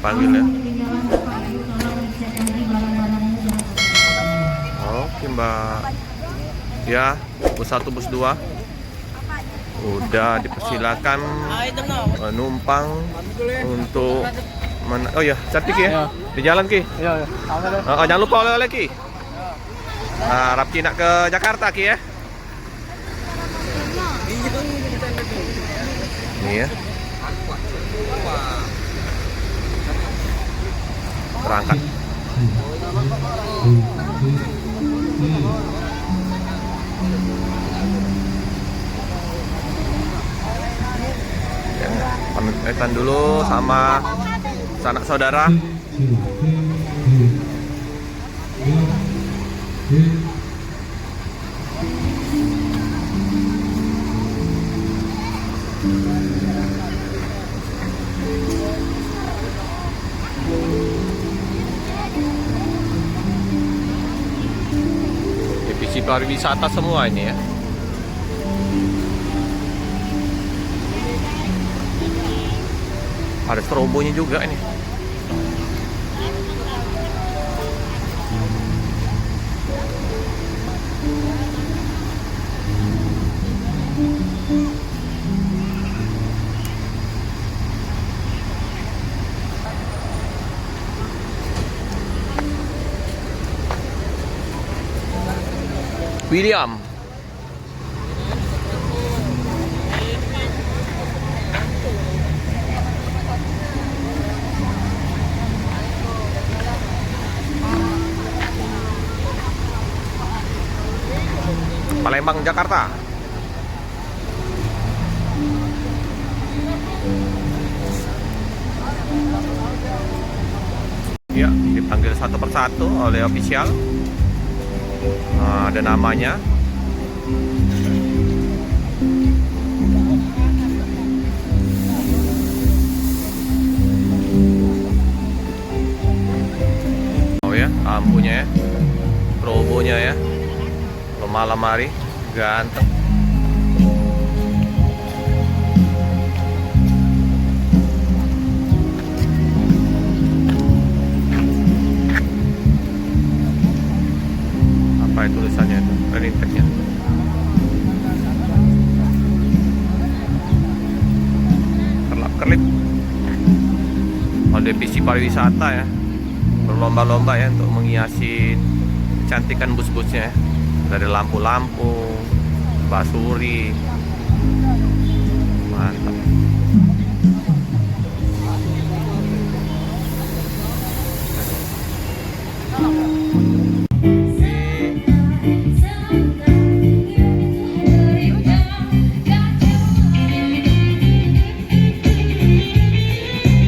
panggil ya. Oke Mbak. Ya, bus 1, bus 2 udah dipersilakan menumpang untuk oh ya, cantik ya. Di jalan Ki. Iya, Jangan lupa oleh-oleh Ki. Harap Ki nak ke Jakarta Ki ya. Ini ya. Berangkat. Ya, pamitan dulu sama sanak saudara. Divisi pariwisata semua ini ya. Ada strobonya juga ini. William. Palembang, Jakarta. Ya, dipanggil satu persatu oleh ofisial. Ada namanya. Oh ya, lampunya ya, strobonya ya. Kalau malam hari ganteng. Apa itu tulisannya itu? Running tag-nya. Kerlap-kerlip. Oh, divisi pariwisata ya. Berlomba-lomba ya untuk menghiasi kecantikan bus-busnya ya. Dari lampu-lampu, basuri. Mantap.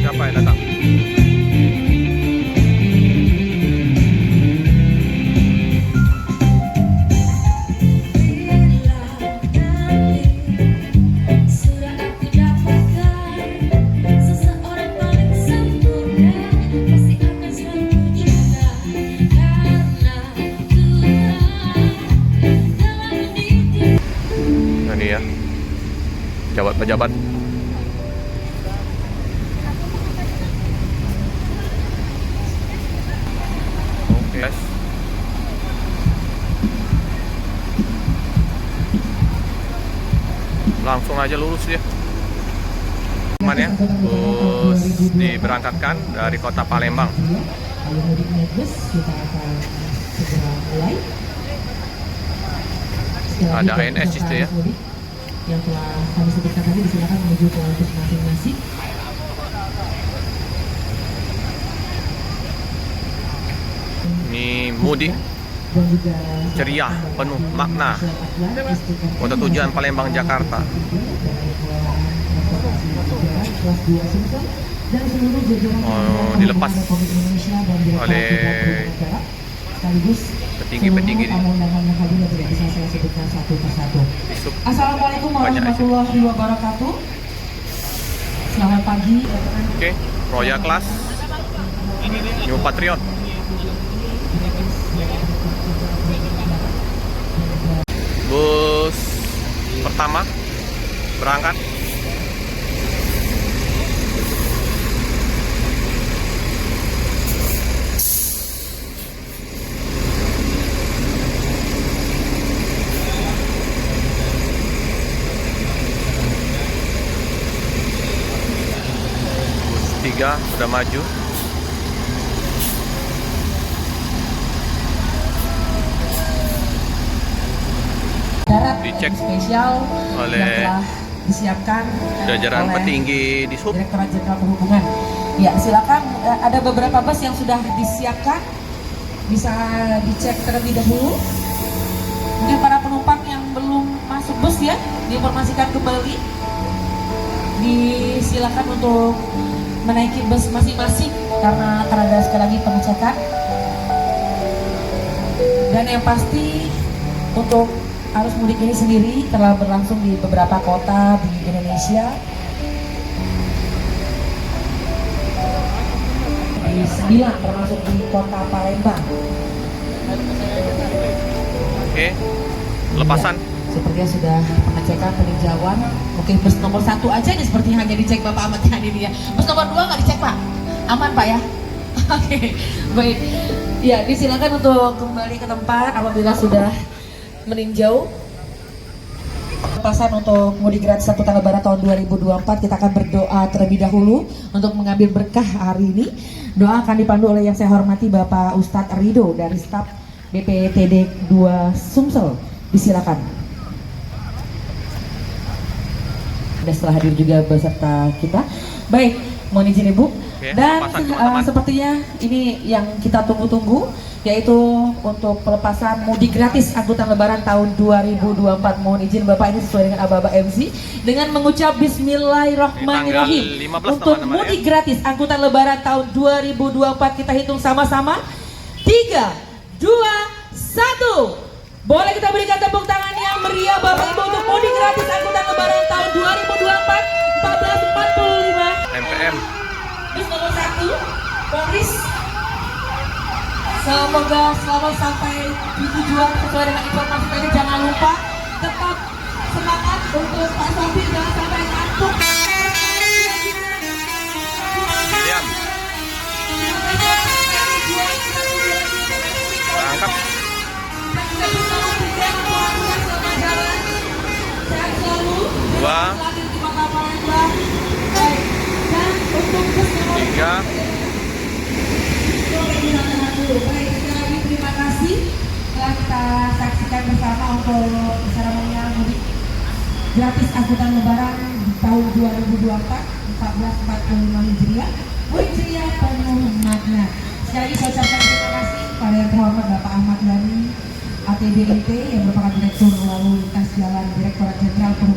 Siapa yang datang? Ini ya, pejabat-pejabat. Oke guys, langsung aja lurus ya. Aman ya, bus diberangkatkan dari kota Palembang. Ada ANS itu ya. Yang telah kami sebutkan tadi, disilakan menuju ke bus masing-masing. Ini mudik ceria, penuh makna. Kota tujuan Palembang, Jakarta. Oh, dilepas oleh petinggi-petinggi. Assalamualaikum warahmatullahi wabarakatuh. Selamat pagi. Oke, Royal Class New Patriot. Bus pertama berangkat. 3 sudah maju. Darat Dicek spesial oleh yang telah disiapkan jajaran oleh petinggi di Sub. Direktorat Jenderal Perhubungan. Ya, silakan, ada beberapa bus yang sudah disiapkan, bisa dicek terlebih dahulu. Mungkin para penumpang yang belum masuk bus ya, diinformasikan kembali. Disilakan untuk menaiki bus masing-masing karena akan ada sekali lagi pengecekan. Dan yang pasti untuk arus mudik ini sendiri telah berlangsung di beberapa kota di Indonesia. Di 9 termasuk di kota Palembang. Oke, lepasan. Sepertinya sudah pengecekan peninjauan. Mungkin bus nomor 1 aja nih sepertinya hanya dicek Bapak Ahmad Yani ini ya. Bus nomor 2 nggak dicek Pak? Aman Pak ya? Oke, baik. Ya, disilakan untuk kembali ke tempat apabila sudah meninjau. Lepasan untuk mudik gratis angkutan lebaran tahun 2024, kita akan berdoa terlebih dahulu untuk mengambil berkah hari ini. Doa akan dipandu oleh yang saya hormati Bapak Ustadz Rido dari staf BPTD 2 Sumsel. Disilakan. Dan setelah hadir juga beserta kita. Baik, mohon izin Ibu. Oke, Dan teman-teman. sepertinya ini yang kita tunggu-tunggu, yaitu untuk pelepasan mudik gratis angkutan lebaran tahun 2024. Mohon izin Bapak, ini sesuai dengan aba-aba MC dengan mengucap Bismillahirrahmanirrahim. Tanggal 15, Untuk teman-teman, mudik gratis angkutan lebaran tahun 2024, kita hitung sama-sama. 3, 2, 1. Boleh kita berikan tepuk tangan yang meriah Bapak Ibu untuk mudik gratis angkutan lebaran tahun 2024 1445. MPM. Bus nomor 1, Polris. Semoga selamat sampai di tujuan sesuai dengan informasi tadi. Jangan lupa tetap semangat untuk Pak Sopir, jangan sampai ngantuk. Diam. Angkat. Sehat selalu. 2, Di Kota Palembang. Baik. Dan untuk bus nomor 3. Baik, sekali lagi terima kasih telah kita saksikan bersama untuk seremonial mudik gratis angkutan lebaran di tahun 2024 1445 Hijriah. Hijriah penuh makna. Sekali lagi saya ucapkan terima kasih pada yang terhormat Bapak Ahmad Yani ATBIT yang merupakan Direktur Lalu Lintas Jalan Direktorat Jenderal Perhubungan